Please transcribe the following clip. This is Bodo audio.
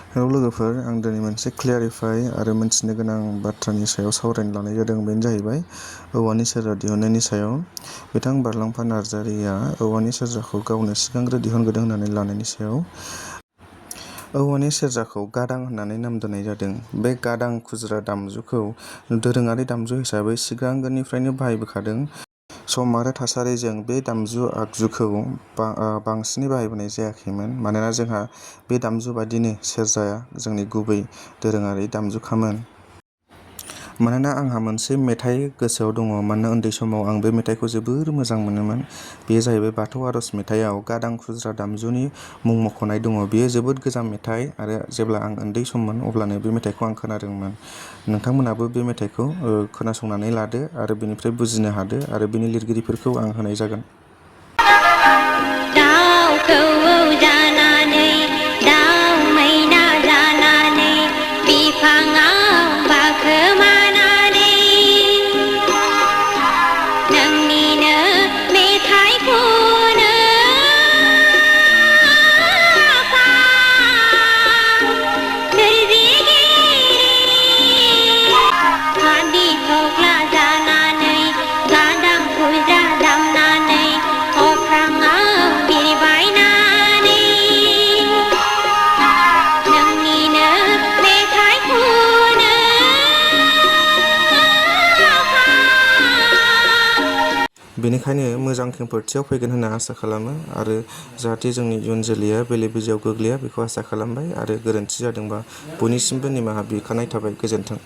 हेलौ लोगोफोर, आं दिनै मोनसे क्लियारिफाइ आरो मोनथिनो गोनां बाथ्रानि सायाव सावरायनो लानाय जादों। बेनो जाहैबाय औवानि सेरजा दिहुननायनि सायाव। बिथां बारलांफा नार्जारिया औवानि सेरजाखौ गावनो सिगांग्रो दिहुनग्रोदों होननानै लानायनि सायाव। औवानि सेरजाखौ गादां होननानै नाम दोननाय जादों। बे गादां खुज्रा दामजुखौ दोरोङारि दामजु हिसाबै सिगांनिफ्रायनो बाहायबोखादों। सम आरो थासारिजों बे दामजु आगजुखौ बांसिनै बाहायबोनाय जायाखैमोन, मानोना जोंहा बे दामजु बादिनो सेरजाया जोंनि गुबै दोरोङारि दामजुखामोन। मानोना आंहा मोनसे मेथाइ गोसोआव दङ, मानोना उन्दै समाव आं बे मेथाइखौ जोबोर मोजां मोनोमोन। बेयो जाहैबाय बाथौ आर'ज मेथाइयाव गादां खुज्रा दामजुनि मुं मख'नाय दङ। बेयो जोबोद गोजाम मेथाइ आरो जेब्ला आं उन्दै सममोन अब्लानो बे मेथाइखौ आं खोनादोंमोन। नोंथांमोनाबो बे मेथाइखौ खोनासंनानै लादो आरो बेनिफ्राय बुजिनो हादो आरो बेनि लिरगिरिफोरखौ आं होनाय जागोन। बेनिखायनो मोजां खेंफोरथियाव फैगोन होनना आसा खालामो आरो जाहाथे जोंनि इयुन जोलैया बेले बेजेआव गोग्लैया बेखौ आसा खालामबाय आरो गोरोन्थि जादोंबा बयनिसिमबो निमाहा बिखानाय थाबाय। गोजोन्थों।